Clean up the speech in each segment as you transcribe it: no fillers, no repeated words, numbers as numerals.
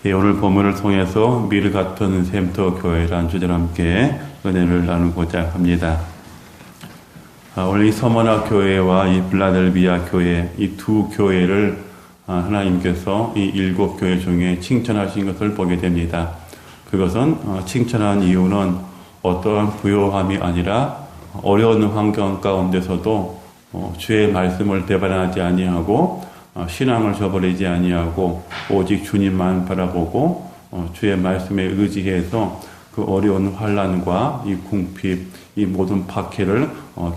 예, 오늘 본문을 통해서 밀 같은 샘터 교회라는 주제로 함께 은혜를 나누고자 합니다. 오늘 이 서머나 교회와 이 빌라델비아 교회, 이 두 교회를 하나님께서 이 7교회 중에 칭찬하신 것을 보게 됩니다. 그것은 칭찬한 이유는 어떠한 부요함이 아니라 어려운 환경 가운데서도 주의 말씀을 배반하지 아니하고 신앙을 저버리지 아니하고 오직 주님만 바라보고 주의 말씀에 의지해서 그 어려운 환난과 이 궁핍, 이 모든 박해를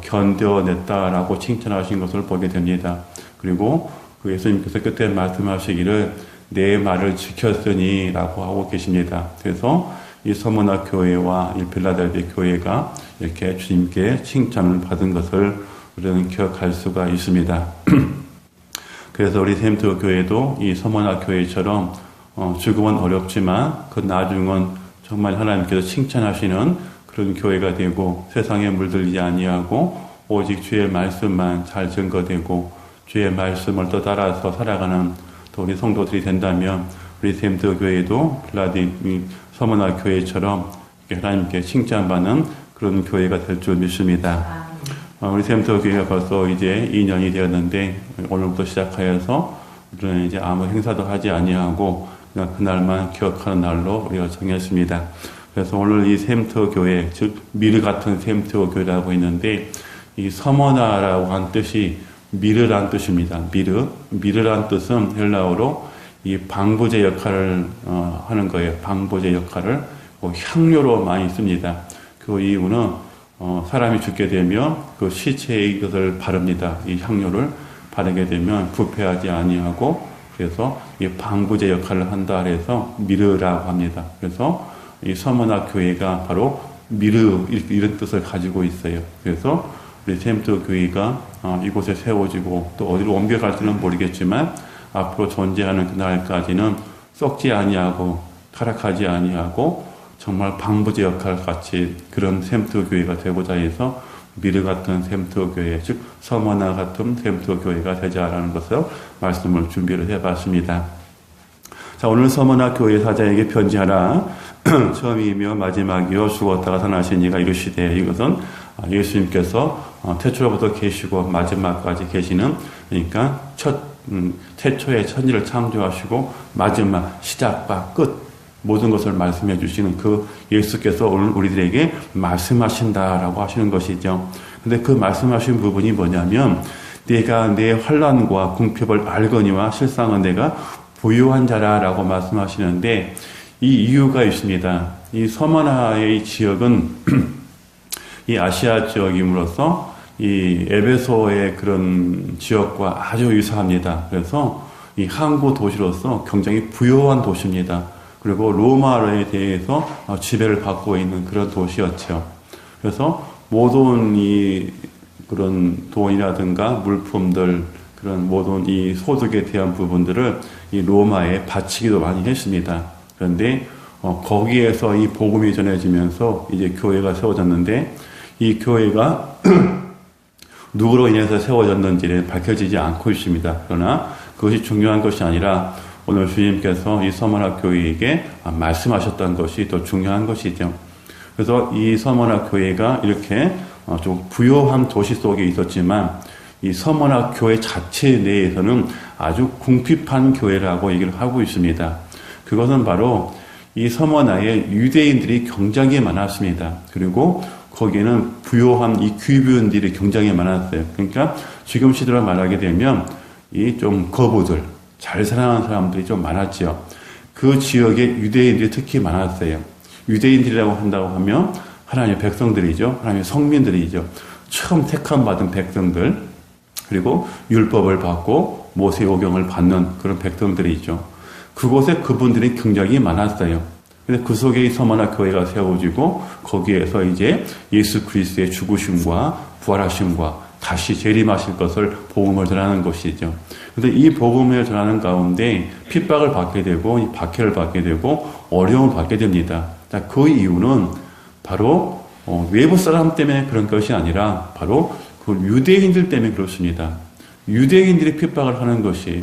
견뎌냈다라고 칭찬하신 것을 보게 됩니다. 그리고 그 예수님께서 그때 말씀하시기를 내 말을 지켰으니 라고 하고 계십니다. 그래서 이 서머나 교회와 이 빌라델비아 교회가 이렇게 주님께 칭찬을 받은 것을 우리는 기억할 수가 있습니다. 그래서 우리 샘터 교회도 이 서머나 교회처럼 지금은 어렵지만 그 나중은 정말 하나님께서 칭찬하시는 그런 교회가 되고 세상에 물들지 아니하고 오직 주의 말씀만 잘 증거되고 주의 말씀을 또 따라서 살아가는 또 우리 성도들이 된다면 우리 샘터 교회도 빌라델비아 서머나 교회처럼 하나님께 칭찬받는 그런 교회가 될 줄 믿습니다. 우리 샘터 교회가 벌써 이제 2년이 되었는데 오늘부터 시작하여서 우리는 이제 아무 행사도 하지 아니하고 그냥 그날만 기억하는 날로 우리가 정했습니다. 그래서 오늘 이 샘터 교회, 즉 미르 같은 샘터 교회라고 했는데 이 서머나라고 한 뜻이 미르란 뜻입니다. 미르란 뜻은 헬라어로 이 방부제 역할을 하는 거예요. 방부제 역할을 향료로 많이 씁니다. 그 이유는 사람이 죽게 되면 그 시체에 이것을 바릅니다. 이 향료를 바르게 되면 부패하지 아니하고 그래서 이 방부제 역할을 한다 해서 미르라고 합니다. 그래서 이 서머나 교회가 바로 미르 이런 뜻을 가지고 있어요. 그래서 우리 샘터 교회가 이곳에 세워지고 또 어디로 옮겨갈지는 모르겠지만 앞으로 존재하는 그날까지는 썩지 아니하고 타락하지 아니하고 정말 방부제 역할 같이 그런 샘터 교회가 되고자 해서 미르 같은 샘터 교회, 즉 서머나 같은 샘터 교회가 되자라는 것을 말씀을 준비를 해봤습니다. 자, 오늘 서머나 교회 사자에게 편지하라. 처음이며 마지막이요 죽었다가 살아나신 이가 이르시되 이것은 예수님께서 태초로부터 계시고 마지막까지 계시는 그러니까 태초에 천지를 창조하시고 마지막 시작과 끝 모든 것을 말씀해 주시는 그 예수께서 오늘 우리들에게 말씀하신다라고 하시는 것이죠. 근데 그 말씀하신 부분이 뭐냐면 내가 내 환난과 궁핍을 알거니와 실상은 내가 부유한 자라라고 말씀하시는데 이 이유가 있습니다. 이 서머나의 지역은 이 아시아 지역임으로써 이 에베소의 그런 지역과 아주 유사합니다. 그래서 이 항구 도시로서 굉장히 부유한 도시입니다. 그리고 로마에 대해서 지배를 받고 있는 그런 도시였죠. 그래서 모든 이 그런 돈이라든가 물품들 그런 모든 이 소득에 대한 부분들을 이 로마에 바치기도 많이 했습니다. 그런데 거기에서 이 복음이 전해지면서 이제 교회가 세워졌는데 이 교회가 누구로 인해서 세워졌는지는 밝혀지지 않고 있습니다. 그러나 그것이 중요한 것이 아니라 오늘 주님께서 이 서머나 교회에게 말씀하셨던 것이 더 중요한 것이죠. 그래서 이 서머나 교회가 이렇게 좀 부요한 도시 속에 있었지만 이 서머나 교회 자체 내에서는 아주 궁핍한 교회라고 얘기를 하고 있습니다. 그것은 바로 이 서머나에 유대인들이 굉장히 많았습니다. 그리고 거기에는 부요한 이 귀부인들이 굉장히 많았어요. 그러니까 지금 시대로 말하게 되면 이 좀 거부들 잘 살아가는 사람들이 좀 많았죠. 그 지역에 유대인들이 특히 많았어요. 유대인들이라고 한다고 하면 하나님의 백성들이죠. 하나님의 성민들이죠. 처음 택함받은 백성들 그리고 율법을 받고 모세오경을 받는 그런 백성들이죠. 그곳에 그분들이 굉장히 많았어요. 근데 그 속에 이 서머나 교회가 세워지고 거기에서 이제 예수 그리스도의 죽으심과 부활하심과 다시 재림하실 것을 복음을 전하는 것이죠. 그런데 이 복음을 전하는 가운데 핍박을 받게 되고 박해를 받게 되고 어려움을 받게 됩니다. 자, 그 이유는 바로 외부 사람 때문에 그런 것이 아니라 바로 그 유대인들 때문에 그렇습니다. 유대인들이 핍박을 하는 것이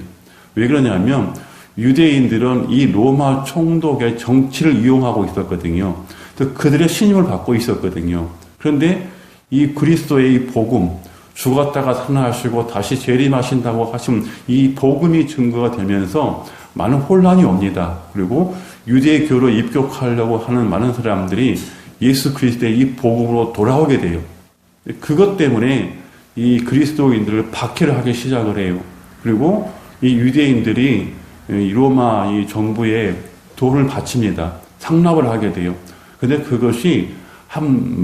왜 그러냐면 유대인들은 이 로마 총독의 정치를 이용하고 있었거든요. 그들의 신임을 받고 있었거든요. 그런데 이 그리스도의 이 복음, 죽었다가 살아나시고 다시 재림하신다고 하신 이 복음이 증거가 되면서 많은 혼란이 옵니다. 그리고 유대교로 입국하려고 하는 많은 사람들이 예수 그리스도의 이 복음으로 돌아오게 돼요. 그것 때문에 이 그리스도인들을 박해를 하기 시작을 해요. 그리고 이 유대인들이 이 로마 이 정부에 돈을 바칩니다. 상납을 하게 돼요. 근데 그것이 한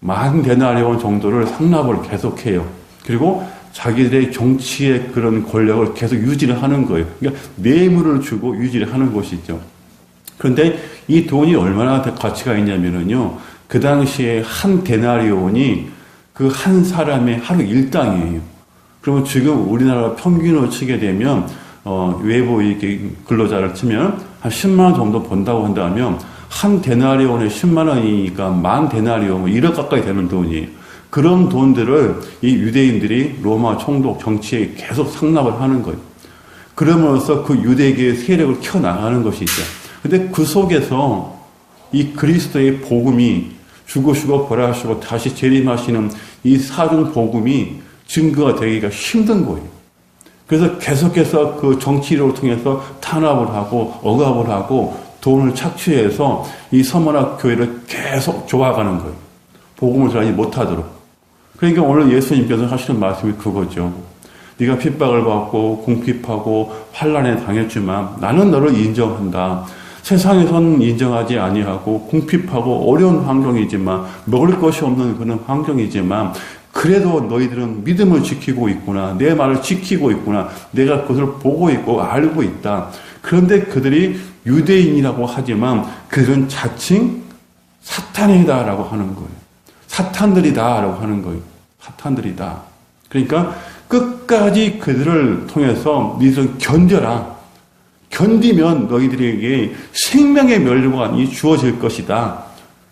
10,000데나리온 정도를 상납을 계속해요. 그리고 자기들의 정치의 그런 권력을 계속 유지를 하는 거예요. 그러니까 뇌물을 주고 유지를 하는 것이죠. 그런데 이 돈이 얼마나 가치가 있냐면요. 그 당시에 한 데나리온이 그 한 사람의 하루 일당이에요. 그러면 지금 우리나라 평균으로 치게 되면 외부 이렇게 근로자를 치면 한 10만 원 정도 번다고 한다면 한 데나리온에 10만 원이니까 10,000데나리온, 1억 가까이 되는 돈이에요. 그런 돈들을 이 유대인들이 로마 총독 정치에 계속 상납을 하는 거예요. 그러면서 그 유대교의 세력을 켜나가는 것이죠. 근데 그 속에서 이 그리스도의 복음이 죽으시고 부활하시고 다시 재림하시는 이 사중 복음이 증거가 되기가 힘든 거예요. 그래서 계속해서 그 정치를 통해서 탄압을 하고 억압을 하고 돈을 착취해서 이 서머나 교회를 계속 조아가는 거예요. 복음을 전하지 못하도록. 그러니까 오늘 예수님께서 하시는 말씀이 그거죠. 네가 핍박을 받고 궁핍하고 환난에 당했지만 나는 너를 인정한다. 세상에서는 인정하지 아니하고 궁핍하고 어려운 환경이지만 먹을 것이 없는 그런 환경이지만 그래도 너희들은 믿음을 지키고 있구나. 내 말을 지키고 있구나. 내가 그것을 보고 있고 알고 있다. 그런데 그들이 유대인이라고 하지만 그들은 자칭 사탄이다라고 하는 거예요. 사탄들이다라고 하는 거예요. 사탄들이다. 그러니까 끝까지 그들을 통해서 너희들은 견뎌라. 견디면 너희들에게 생명의 면류관이 주어질 것이다.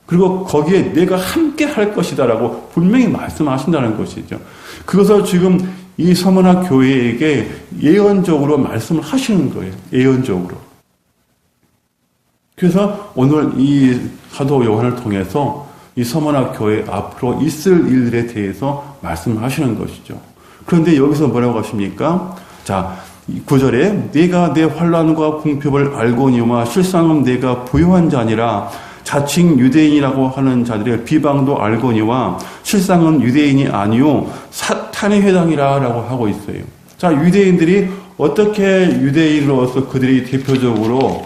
그리고 거기에 내가 함께 할 것이다라고 분명히 말씀하신다는 것이죠. 그것을 지금 이 서머나 교회에게 예언적으로 말씀을 하시는 거예요. 예언적으로. 그래서 오늘 이 사도 요한을 통해서 이 서머나 교회 앞으로 있을 일들에 대해서 말씀하시는 것이죠. 그런데 여기서 뭐라고 하십니까? 자, 9절에 내가 내 환난과 궁핍을 알고니와 실상은 내가 부요한 자니라. 자칭 유대인이라고 하는 자들의 비방도 알거니와 실상은 유대인이 아니요 사탄의 회당이라 라고 하고 있어요. 자, 유대인들이 어떻게 유대인으로서 그들이 대표적으로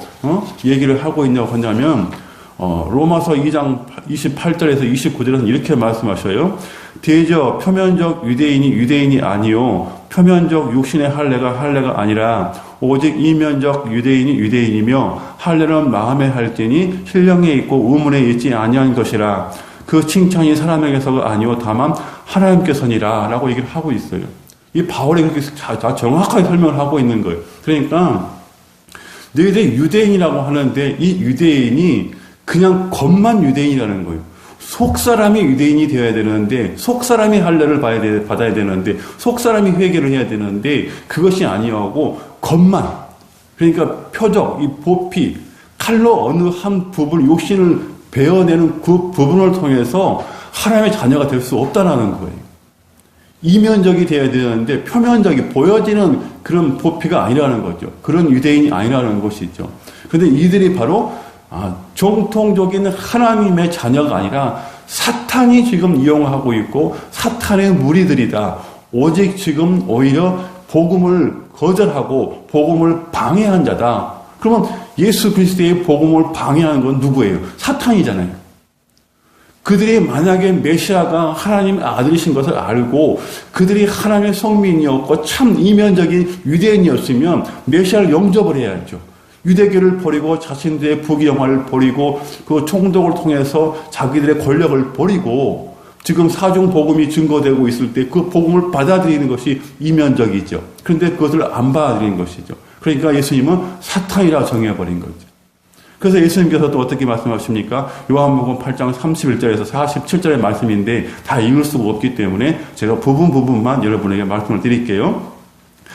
얘기를 하고 있냐고 하냐면 로마서 2장 28절에서 29절에서 이렇게 말씀하셔요. 대저 표면적 유대인이 아니요 표면적 육신의 할례가 아니라 오직 이면적 유대인이며 할례는 마음에 할지니 신령에 있고 의문에 있지 아니한 것이라. 그 칭찬이 사람에게서가 아니요 다만 하나님께서니라 라고 얘기를 하고 있어요. 이 바울이 그렇게 다 정확하게 설명을 하고 있는 거예요. 그러니까 너희들이 유대인이라고 하는데 이 유대인이 그냥 겉만 유대인이라는 거예요. 속사람이 유대인이 되어야 되는데 속사람이 할례를 받아야 되는데 속사람이 회개를 해야 되는데 그것이 아니하고 겉만, 그러니까 표적, 이 보피, 칼로 어느 한 부분 욕심을 베어내는 그 부분을 통해서 하나님의 자녀가 될 수 없다는 거예요. 이면적이 되어야 되는데 표면적이 보여지는 그런 보피가 아니라는 거죠. 그런 유대인이 아니라는 것이죠. 그런데 이들이 바로 정통적인 하나님의 자녀가 아니라 사탄이 지금 이용하고 있고 사탄의 무리들이다. 오직 지금 오히려 복음을 거절하고 복음을 방해한 자다. 그러면 예수 그리스도의 복음을 방해하는 건 누구예요? 사탄이잖아요. 그들이 만약에 메시아가 하나님의 아들이신 것을 알고 그들이 하나님의 성민이었고 참 이면적인 유대인이었으면 메시아를 영접을 해야죠. 유대교를 버리고 자신들의 부귀영화를 버리고 그 총독을 통해서 자기들의 권력을 버리고 지금 사중 복음이 증거되고 있을 때 그 복음을 받아들이는 것이 이면적이죠. 그런데 그것을 안 받아들이는 것이죠. 그러니까 예수님은 사탄이라 정해버린 거죠. 그래서 예수님께서 또 어떻게 말씀하십니까? 요한복음 8장 31절에서 47절의 말씀인데 다 읽을 수가 없기 때문에 제가 부분만 여러분에게 말씀을 드릴게요.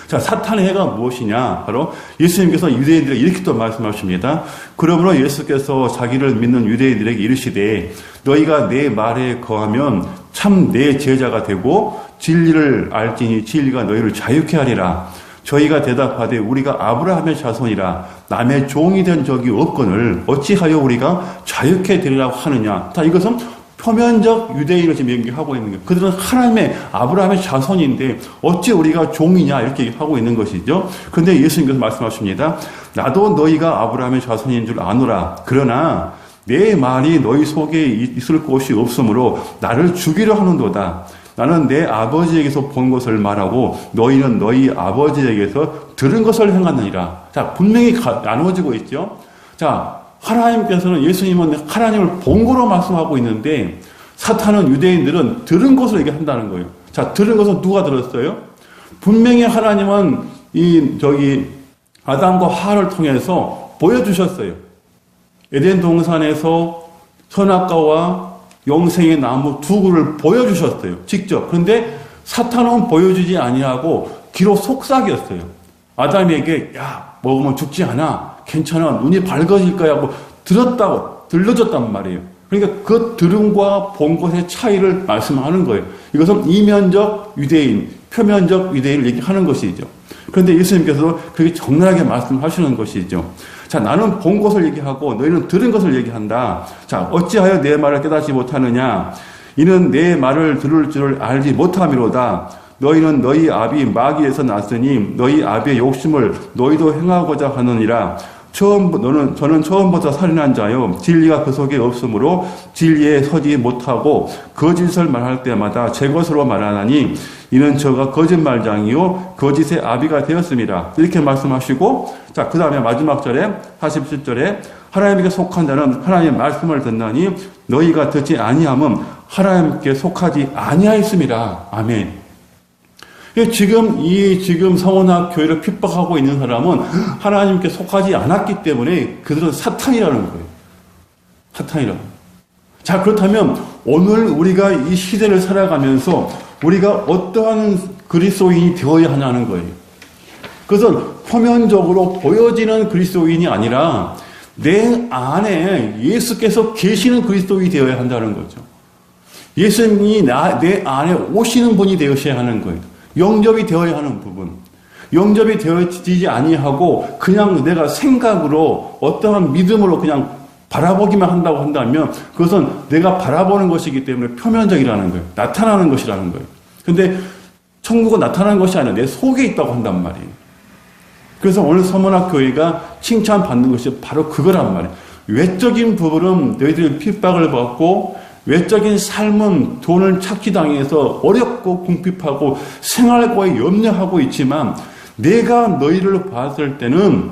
자, 사탄의 해가 무엇이냐? 바로 예수님께서 유대인들에게 이렇게 또 말씀하십니다. 그러므로 예수께서 자기를 믿는 유대인들에게 이르시되 너희가 내 말에 거하면 참 내 제자가 되고 진리를 알지니 진리가 너희를 자유케 하리라. 저희가 대답하되 우리가 아브라함의 자손이라 남의 종이 된 적이 없거늘 어찌하여 우리가 자유케 되리라고 하느냐. 자, 이것은 표면적 유대인을 지금 얘기하고 있는 거예요. 그들은 하나님의 아브라함의 자손인데 어찌 우리가 종이냐 이렇게 얘기하고 있는 것이죠. 그런데 예수님께서 말씀하십니다. 나도 너희가 아브라함의 자손인 줄 아노라. 그러나 내 말이 너희 속에 있을 곳이 없으므로 나를 죽이려 하는도다. 나는 내 아버지에게서 본 것을 말하고 너희는 너희 아버지에게서 들은 것을 행하느니라. 자, 분명히 나누어지고 있죠. 자, 하나님께서는 예수님은 하나님을 본 거로 말씀하고 있는데 사탄은 유대인들은 들은 것을 얘기한다는 거예요. 자, 들은 것은 누가 들었어요? 분명히 하나님은 아담과 하와를 통해서 보여주셨어요. 에덴 동산에서 선악과와 영생의 나무 두 그루를 보여주셨어요. 직접. 그런데 사탄은 보여주지 아니하고 기로 속삭였어요. 아담에게 야, 먹으면 죽지 않아. 괜찮아. 눈이 밝아질 거야 하고 들려줬단 말이에요. 그러니까 그 들음과 본 것의 차이를 말씀하는 거예요. 이것은 이면적 유대인, 표면적 유대인을 얘기하는 것이죠. 그런데 예수님께서도 그렇게 적나라하게 말씀하시는 것이죠. 자, 나는 본 것을 얘기하고 너희는 들은 것을 얘기한다. 자, 어찌하여 내 말을 깨닫지 못하느냐? 이는 내 말을 들을 줄을 알지 못함이로다. 너희는 너희 아비 마귀에서 났으니 너희 아비의 욕심을 너희도 행하고자 하느니라. 저는 처음부터 살인한 자요. 진리가 그 속에 없으므로 진리에 서지 못하고 거짓을 말할 때마다 제 것으로 말하나니 이는 저가 거짓말장이요 거짓의 아비가 되었습니다. 이렇게 말씀하시고, 자, 그 다음에 마지막 절에 47절에 하나님께 속한 자는 하나님의 말씀을 듣나니 너희가 듣지 아니함은 하나님께 속하지 아니하였습니다. 아멘. 지금 성원학 교회를 핍박하고 있는 사람은 하나님께 속하지 않았기 때문에 그들은 사탄이라는 거예요. 사탄이라는 거예요. 자, 그렇다면 오늘 우리가 이 시대를 살아가면서 우리가 어떠한 그리스도인이 되어야 하냐는 거예요. 그것은 표면적으로 보여지는 그리스도인이 아니라 내 안에 예수께서 계시는 그리스도인이 되어야 한다는 거죠. 예수님이 내 안에 오시는 분이 되어야 하는 거예요. 영접이 되어야 하는 부분. 영접이 되어지지 아니하고 그냥 내가 생각으로 어떠한 믿음으로 그냥 바라보기만 한다고 한다면 그것은 내가 바라보는 것이기 때문에 표면적이라는 거예요. 나타나는 것이라는 거예요. 근데 천국은 나타나는 것이 아니라 내 속에 있다고 한단 말이에요. 그래서 오늘 서문학 교회가 칭찬받는 것이 바로 그거란 말이에요. 외적인 부분은 너희들이 핍박을 받고 외적인 삶은 돈을 찾기 당해서 어렵고 궁핍하고 생활과에 염려하고 있지만 내가 너희를 봤을 때는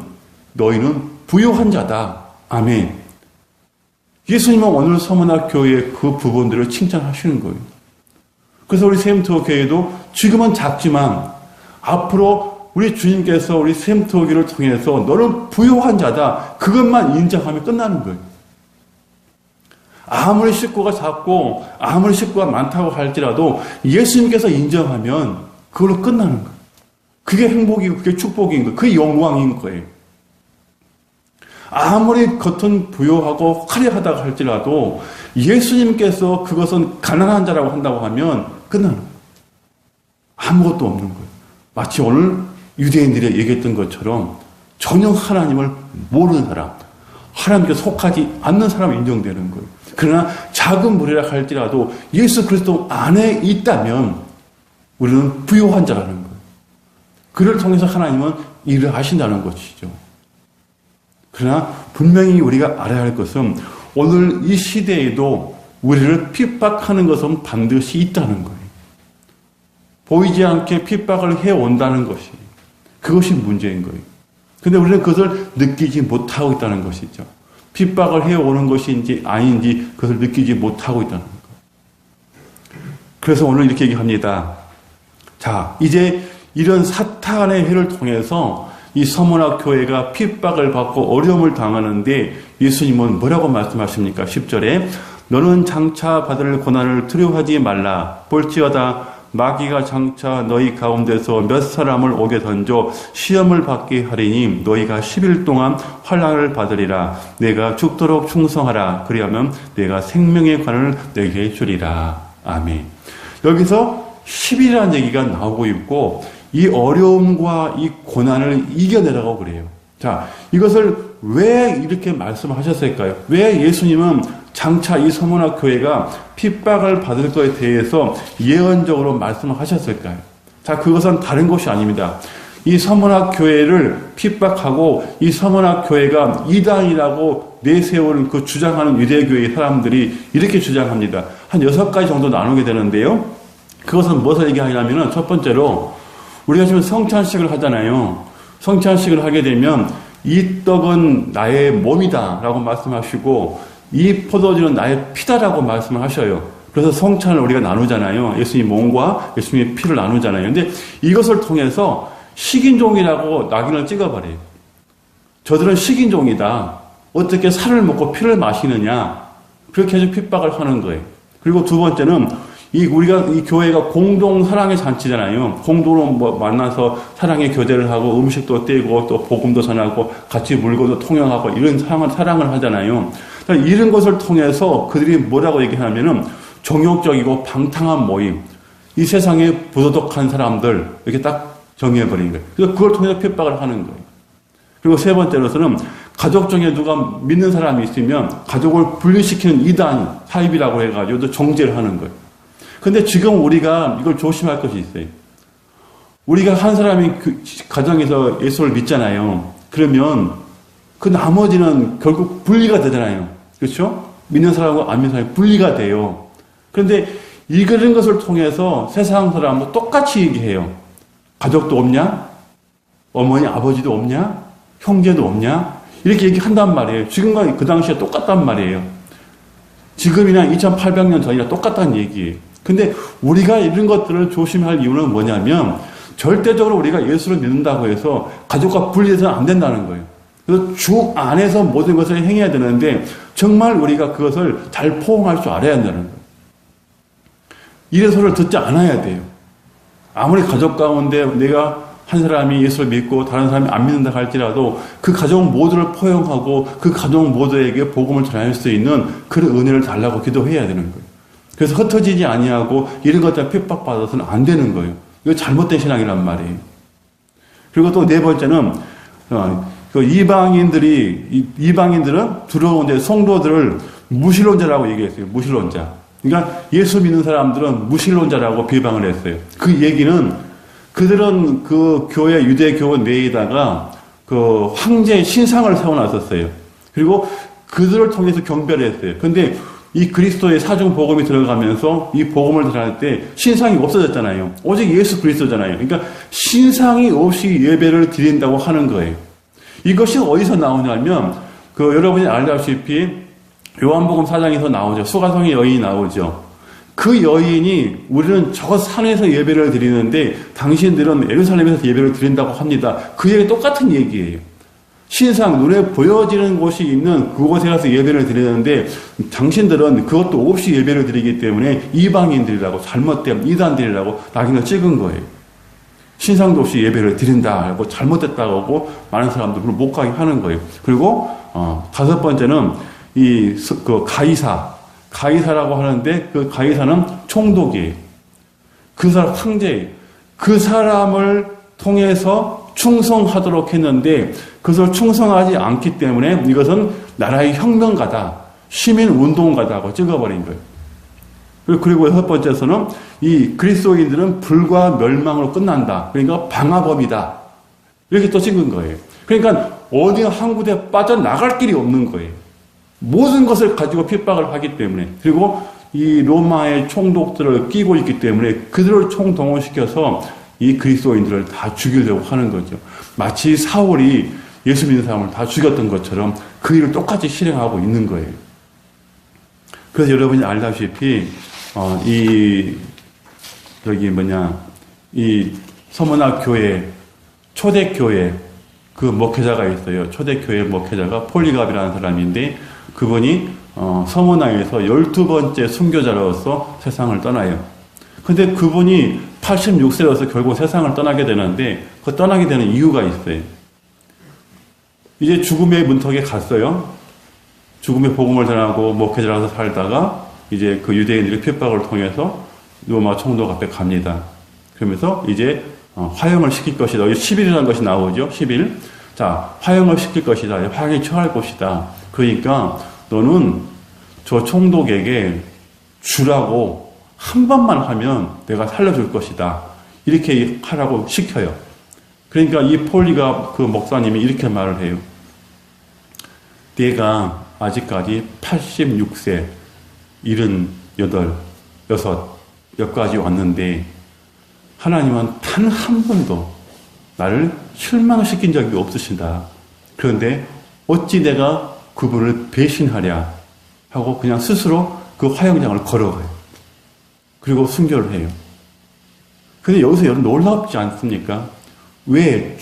너희는 부유한 자다. 아멘. 예수님은 오늘 서문학 교회의 그 부분들을 칭찬하시는 거예요. 그래서 우리 샘투어 교회도 지금은 작지만 앞으로 우리 주님께서 우리 샘투어 교회를 통해서 너는 부유한 자다. 그것만 인정하면 끝나는 거예요. 아무리 식구가 작고 아무리 식구가 많다고 할지라도 예수님께서 인정하면 그걸로 끝나는 거예요. 그게 행복이고 그게 축복인 거예요. 그게 영광인 거예요. 아무리 겉은 부유하고 화려하다고 할지라도 예수님께서 그것은 가난한 자라고 한다고 하면 끝나는 거예요. 아무것도 없는 거예요. 마치 오늘 유대인들이 얘기했던 것처럼 전혀 하나님을 모르는 사람, 하나님께 속하지 않는 사람이 인정되는 거예요. 그러나 작은 무리라 할지라도 예수 그리스도 안에 있다면 우리는 부유한 자라는 거예요. 그를 통해서 하나님은 일을 하신다는 것이죠. 그러나 분명히 우리가 알아야 할 것은 오늘 이 시대에도 우리를 핍박하는 것은 반드시 있다는 거예요. 보이지 않게 핍박을 해온다는 것이 그것이 문제인 거예요. 근데 우리는 그것을 느끼지 못하고 있다는 것이죠. 핍박을 해오는 것인지 아닌지 그것을 느끼지 못하고 있다는 거예요. 그래서 오늘 이렇게 얘기합니다. 자, 이제 이런 사탄의 해를 통해서 이 서문학 교회가 핍박을 받고 어려움을 당하는데 예수님은 뭐라고 말씀하십니까? 10절에 너는 장차 받을 고난을 두려워하지 말라. 볼지어다 마귀가 장차 너희 가운데서 몇 사람을 옥에 던져 시험을 받게 하리니 너희가 10일 동안 환난을 받으리라. 내가 죽도록 충성하라. 그리하면 내가 생명의 관을 내게 주리라. 아멘. 여기서 10일이라는 얘기가 나오고 있고 이 어려움과 이 고난을 이겨내라고 그래요. 자, 이것을 왜 이렇게 말씀하셨을까요? 왜 예수님은 장차 이 서문학 교회가 핍박을 받을 것에 대해서 예언적으로 말씀을 하셨을까요? 자, 그것은 다른 것이 아닙니다. 이 서문학 교회를 핍박하고 이 서문학 교회가 이단이라고 내세우는 그 주장하는 유대교회 사람들이 이렇게 주장합니다. 한 6가지 정도 나누게 되는데요. 그것은 무엇을 얘기하냐면은 첫 번째로 우리가 지금 성찬식을 하잖아요. 성찬식을 하게 되면 이 떡은 나의 몸이다 라고 말씀하시고 이 포도주는 나의 피다라고 말씀을 하셔요. 그래서 성찬을 우리가 나누잖아요. 예수님 몸과 예수님의 피를 나누잖아요. 근데 이것을 통해서 식인종이라고 낙인을 찍어버려요. 저들은 식인종이다. 어떻게 살을 먹고 피를 마시느냐. 그렇게 해서 핍박을 하는 거예요. 그리고 두 번째는 우리가 이 교회가 공동 사랑의 잔치잖아요. 공동으로 만나서 사랑의 교제를 하고 음식도 떼고 또 복음도 전하고 같이 물건도 통용하고 이런 사랑을 하잖아요. 이런 것을 통해서 그들이 뭐라고 얘기하냐면은 정욕적이고 방탕한 모임, 이 세상에 부도덕한 사람들 이렇게 딱 정해버린 거예요. 그래서 그걸 통해서 핍박을 하는 거예요. 그리고 세 번째로서는 가족 중에 누가 믿는 사람이 있으면 가족을 분리시키는 이단, 사입이라고 해가지고 또 정죄를 하는 거예요. 근데 지금 우리가 이걸 조심할 것이 있어요. 우리가 한 사람이 가정에서 예수를 믿잖아요. 그러면 그 나머지는 결국 분리가 되잖아요. 그렇죠? 믿는 사람하고 안 믿는 사람이 분리가 돼요. 그런데 이런 것을 통해서 세상 사람도 똑같이 얘기해요. 가족도 없냐? 어머니, 아버지도 없냐? 형제도 없냐? 이렇게 얘기한단 말이에요. 지금과 그 당시에 똑같단 말이에요. 지금이나 2800년 전이나 똑같다는 얘기예요. 근데 우리가 이런 것들을 조심할 이유는 뭐냐면 절대적으로 우리가 예수를 믿는다고 해서 가족과 분리해서는 안 된다는 거예요. 그래서 주 안에서 모든 것을 행해야 되는데 정말 우리가 그것을 잘 포용할 줄 알아야 한다는 거예요. 이래 소리를 듣지 않아야 돼요. 아무리 가족 가운데 내가 한 사람이 예수를 믿고 다른 사람이 안 믿는다 할지라도 그 가족 모두를 포용하고 그 가족 모두에게 복음을 전할 수 있는 그런 은혜를 달라고 기도해야 되는 거예요. 그래서 흩어지지 아니하고 이런 것들 핍박받아서는 안 되는 거예요. 이거 잘못된 신앙이란 말이에요. 그리고 또 네 번째는 그 이방인들은 들어온 성도들을 무신론자라고 얘기했어요. 무신론자. 그러니까 예수 믿는 사람들은 무신론자라고 비방을 했어요. 그 얘기는 그들은 그 교회 유대교 내에다가 그 황제 신상을 세워놨었어요. 그리고 그들을 통해서 경배를 했어요. 근데 이 그리스도의 사중 복음이 들어가면서 이 복음을 전할 때 신상이 없어졌잖아요. 오직 예수 그리스도잖아요. 그러니까 신상이 없이 예배를 드린다고 하는 거예요. 이것이 어디서 나오냐면 여러분이 알다시피 요한복음 4장에서 나오죠. 수가성의 여인이 나오죠. 그 여인이 우리는 저 산에서 예배를 드리는데 당신들은 예루살렘에서 예배를 드린다고 합니다. 그 얘기 똑같은 얘기예요. 신상, 눈에 보여지는 곳이 있는 그곳에 가서 예배를 드리는데 당신들은 그것도 없이 예배를 드리기 때문에 이방인들이라고 잘못된 이단들이라고 낙인을 찍은 거예요. 신상도 없이 예배를 드린다 하고 잘못됐다고 하고 많은 사람들을 못 가게 하는 거예요. 그리고 다섯 번째는 그 가이사라고 하는데 그 가이사는 총독이에요. 그 사람 황제예요. 그 사람을 통해서 충성하도록 했는데 그것을 충성하지 않기 때문에 이것은 나라의 혁명가다, 시민운동가다고 찍어버린 거예요. 그리고 여섯 번째에서는 이 그리스도인들은 불과 멸망으로 끝난다. 그러니까 방화범이다. 이렇게 또 찍은 거예요. 그러니까 어디 한 군데 빠져나갈 길이 없는 거예요. 모든 것을 가지고 핍박을 하기 때문에. 그리고 이 로마의 총독들을 끼고 있기 때문에 그들을 총동원시켜서 이 그리스도인들을 다 죽이려고 하는 거죠. 마치 사울이 예수 믿는 사람을 다 죽였던 것처럼 그 일을 똑같이 실행하고 있는 거예요. 그래서 여러분이 알다시피 이 서문학 교회 초대교회 그 목회자가 있어요. 초대교회 목회자가 폴리갑이라는 사람인데 그분이 서문학에서 12번째 순교자로서 세상을 떠나요. 근데 그분이 86세여서 결국 세상을 떠나게 되는데 그 떠나게 되는 이유가 있어요. 이제 죽음의 문턱에 갔어요. 죽음의 복음을 전하고 목회자라서 살다가 이제 그 유대인들의 핍박을 통해서 로마 총독 앞에 갑니다. 그러면서 이제 화형을 시킬 것이다. 10일이라는 것이 나오죠. 10일. 자, 화형을 시킬 것이다. 화형에 처할 것이다. 그러니까 너는 저 총독에게 주라고 한 번만 하면 내가 살려줄 것이다. 이렇게 하라고 시켜요. 그러니까 이 폴리가 그 목사님이 이렇게 말을 해요. 내가 아직까지 86세, 78, 6 여기까지 왔는데 하나님은 단 한 번도 나를 실망시킨 적이 없으신다. 그런데 어찌 내가 그분을 배신하랴 하고 그냥 스스로 그 화형장을 걸어가요. 그리고 순교를 해요. 근데 여기서 여러분 놀랍지 않습니까? 왜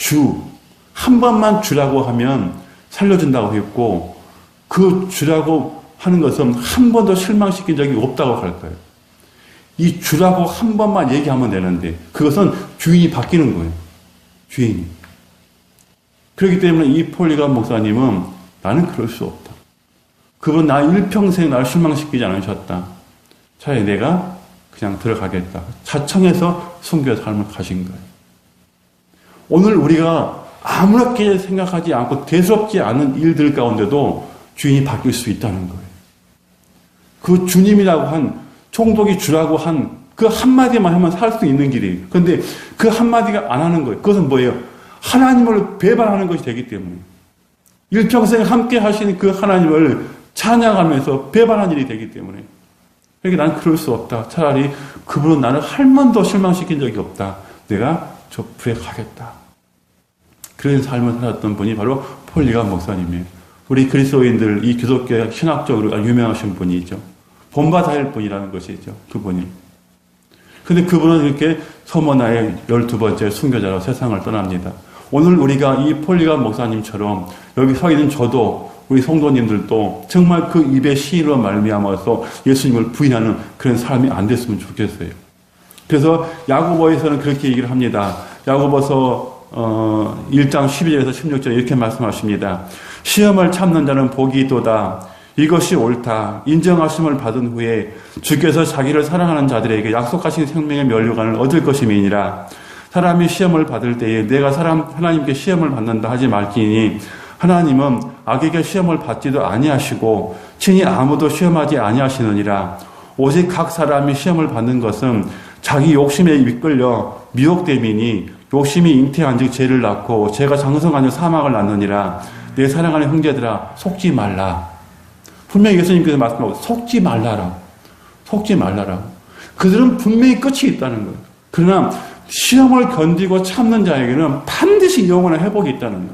한 번만 주라고 하면 살려준다고 했고 그 주라고 하는 것은 한 번도 실망시킨 적이 없다고 할까요? 이 주라고 한 번만 얘기하면 되는데 그것은 주인이 바뀌는 거예요. 주인이. 그렇기 때문에 이 폴리가 목사님은 나는 그럴 수 없다. 그분 나 일평생 나를 실망시키지 않으셨다. 차라리 내가 그냥 들어가겠다. 자청해서 순교의 삶을 가신 거예요. 오늘 우리가 아무렇게 생각하지 않고 대수롭지 않은 일들 가운데도 주인이 바뀔 수 있다는 거예요. 그 주님이라고 한 총독이 주라고 한 그 한마디만 하면 살 수 있는 길이에요. 그런데 그 한마디가 안 하는 거예요. 그것은 뭐예요? 하나님을 배반하는 것이 되기 때문에. 일평생 함께 하신 그 하나님을 찬양하면서 배반하는 일이 되기 때문에. 그러니까 난 그럴 수 없다. 차라리 그분은 나를 한 번도 실망시킨 적이 없다. 내가 저 불에 가겠다. 그런 삶을 살았던 분이 바로 폴리가 목사님이에요. 우리 그리스도인들, 이 기독교 신학적으로 유명하신 분이죠. 본받아야 할 분이라는 것이죠. 그분이. 근데 그분은 이렇게 서머나의 12번째 순교자로 세상을 떠납니다. 오늘 우리가 이 폴리가 목사님처럼 여기 서 있는 저도 우리 성도님들도 정말 그 입의 시인으로 말미암아서 예수님을 부인하는 그런 사람이 안 됐으면 좋겠어요. 그래서 야고보에서는 그렇게 얘기를 합니다. 야고보서 1장 12절에서 16절 이렇게 말씀하십니다. 시험을 참는 자는 복이 있도다. 이것이 옳다. 인정하심을 받은 후에 주께서 자기를 사랑하는 자들에게 약속하신 생명의 면류관을 얻을 것임이니라. 사람이 시험을 받을 때에 내가 하나님께 시험을 받는다 하지 말지니 하나님은 악에게 시험을 받지도 아니하시고 친히 아무도 시험하지 아니하시느니라. 오직 각 사람이 시험을 받는 것은 자기 욕심에 이끌려 미혹됨이니 욕심이 잉태한 즉 죄를 낳고 죄가 장성한 즉 사망을 낳느니라. 내 사랑하는 형제들아 속지 말라. 분명히 예수님께서 말씀하고 속지 말라라고. 속지 말라라고. 그들은 분명히 끝이 있다는 거예요. 그러나 시험을 견디고 참는 자에게는 반드시 영원한 회복이 있다는 거예요.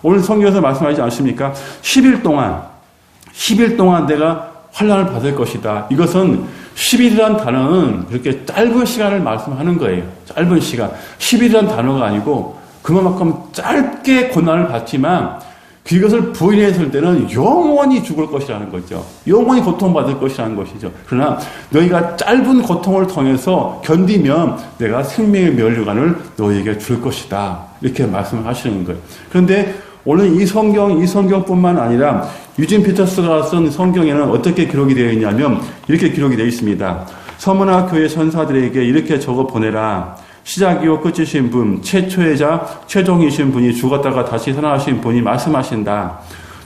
오늘 성경에서 말씀하지 않습니까? 10일 동안 내가 환난을 받을 것이다. 이것은 10일이라는 단어는 그렇게 짧은 시간을 말씀하는 거예요. 짧은 시간. 10일이라는 단어가 아니고 그만큼 짧게 고난을 받지만 그것을 부인했을 때는 영원히 죽을 것이라는 거죠. 영원히 고통받을 것이라는 것이죠. 그러나 너희가 짧은 고통을 통해서 견디면 내가 생명의 면류관을 너희에게 줄 것이다. 이렇게 말씀을 하시는 거예요. 그런데 오늘 이 성경뿐만 아니라 유진 피터스가 쓴 성경에는 어떻게 기록이 되어 있냐면 이렇게 기록이 되어 있습니다. 서머나 교회 선사들에게 이렇게 적어 보내라. 시작이요 끝이신 분, 최초이자 최종이신 분이 죽었다가 다시 살아나신 분이 말씀하신다.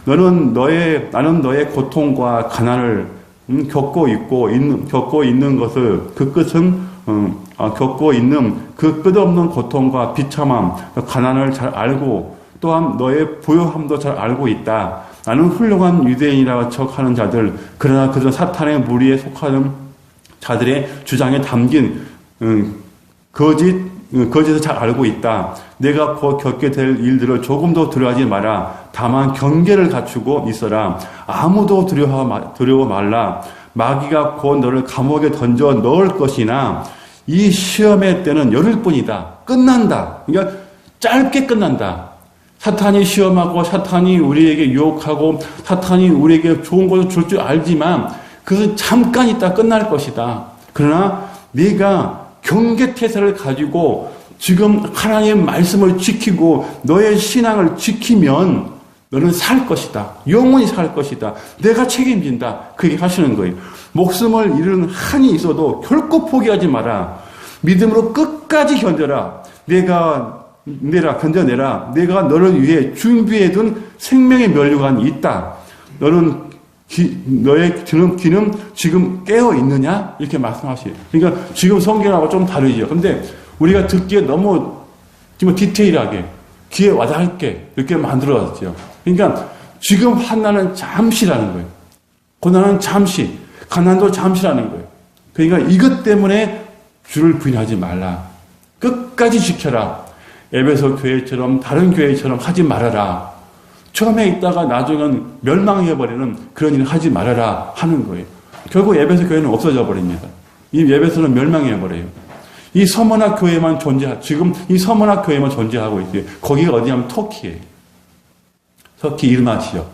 나는 너의 고통과 가난을 겪고 있는 것을 그 끝은 겪고 있는 그 끝없는 고통과 비참함, 가난을 잘 알고 또한 너의 부요함도 잘 알고 있다. 나는 훌륭한 유대인이라고 척하는 자들, 그러나 그들 사탄의 무리에 속하는 자들의 주장에 담긴 거짓을 잘 알고 있다. 내가 곧 겪게 될 일들을 조금도 두려워하지 마라. 다만 경계를 갖추고 있어라. 아무도 두려워 말라. 마귀가 곧 너를 감옥에 던져 넣을 것이나 이 시험의 때는 열흘 뿐이다. 끝난다. 그러니까 짧게 끝난다. 사탄이 시험하고 사탄이 우리에게 유혹하고 사탄이 우리에게 좋은 것을 줄 줄 알지만 그것은 잠깐 있다 끝날 것이다. 그러나 네가 경계태세를 가지고 지금 하나님의 말씀을 지키고 너의 신앙을 지키면 너는 살 것이다. 영원히 살 것이다. 내가 책임진다. 그 얘기 하시는 거예요. 목숨을 잃은 한이 있어도 결코 포기하지 마라. 믿음으로 끝까지 견뎌라. 견뎌내라. 내가 너를 위해 준비해둔 생명의 면류관이 있다. 너의 귀는 지금 깨어 있느냐? 이렇게 말씀하시요. 그러니까 지금 성경하고 좀 다르죠. 근데 우리가 듣기에 너무 디테일하게 귀에 와닿게 이렇게 만들어졌죠. 그러니까 지금 환난은 잠시라는 거예요. 고난은 잠시, 가난도 잠시라는 거예요. 그러니까 이것 때문에 주를 부인하지 말라. 끝까지 지켜라. 에베소 교회처럼 다른 교회처럼 하지 말아라. 처음에 있다가 나중은 멸망해버리는 그런 일을 하지 말아라 하는 거예요. 결국 에베소 교회는 없어져 버립니다. 이 에베소는 멸망해버려요. 이 서머나 교회만 지금 이 서머나 교회만 존재하고 있어요. 거기가 어디냐면 터키예요. 터키 이르마 지역.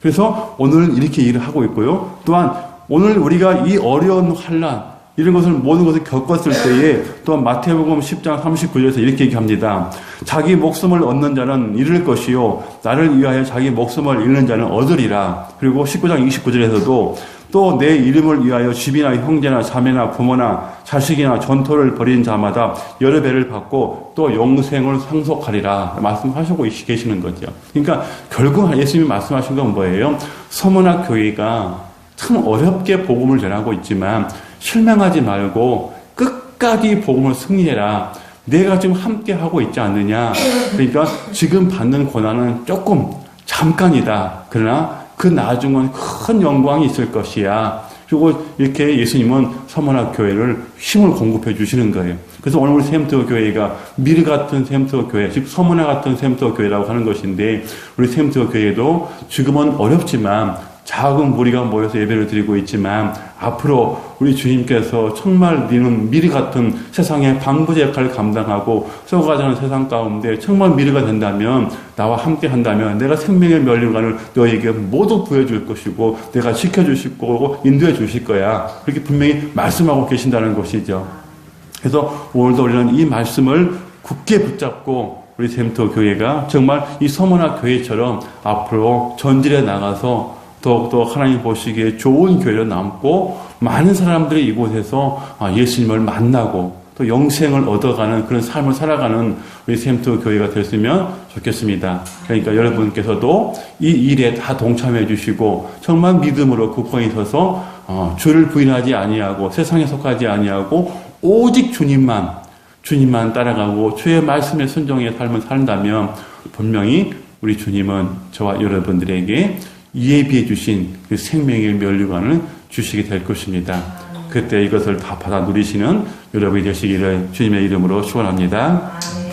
그래서 오늘 이렇게 일을 하고 있고요. 또한 오늘 우리가 이 어려운 환난, 이런 것을 모든 것을 겪었을 때에 또한 마태복음 10장 39절에서 이렇게 얘기합니다. 자기 목숨을 얻는 자는 잃을 것이요 나를 위하여 자기 목숨을 잃는 자는 얻으리라. 그리고 19장 29절에서도 또 내 이름을 위하여 집이나 형제나 자매나 부모나 자식이나 전토를 벌인 자마다 여러 배를 받고 또 영생을 상속하리라 말씀하시고 계시는 거죠. 그러니까 결국 예수님이 말씀하신 건 뭐예요? 서머나 교회가 참 어렵게 복음을 전하고 있지만 실망하지 말고 끝까지 복음을 승리해라. 내가 지금 함께 하고 있지 않느냐. 그러니까 지금 받는 고난은 조금 잠깐이다. 그러나 그 나중은 큰 영광이 있을 것이야. 그리고 이렇게 예수님은 서머나 교회를 힘을 공급해 주시는 거예요. 그래서 오늘 우리 샘터 교회가 미르 같은 샘터 교회, 즉 서머나 같은 sem터 교회라고 하는 것인데 우리 샘터 교회도 지금은 어렵지만 작은 무리가 모여서 예배를 드리고 있지만 앞으로 우리 주님께서 정말 너는 미리 같은 세상의 방부제 역할을 감당하고 썩어가자는 세상 가운데 정말 미래가 된다면 나와 함께 한다면 내가 생명의 면류관을 너에게 모두 부여줄 것이고 내가 지켜주실 거고 인도해 주실 거야. 그렇게 분명히 말씀하고 계신다는 것이죠. 그래서 오늘도 우리는 이 말씀을 굳게 붙잡고 우리 샘터 교회가 정말 이 서머나 교회처럼 앞으로 전진해 나가서 더욱더 하나님 보시기에 좋은 교회로 남고 많은 사람들이 이곳에서 예수님을 만나고 또 영생을 얻어가는 그런 삶을 살아가는 우리 샘터 교회가 됐으면 좋겠습니다. 그러니까 여러분께서도 이 일에 다 동참해 주시고 정말 믿음으로 굳건히 서서 주를 부인하지 아니하고 세상에 속하지 아니하고 오직 주님만 따라가고 주의 말씀에 순종해 삶을 산다면 분명히 우리 주님은 저와 여러분들에게 예비해 주신 그 생명의 면류관을 주시게 될 것입니다. 그때 이것을 다 받아 누리시는 여러분이 되시기를 주님의 이름으로 축원합니다.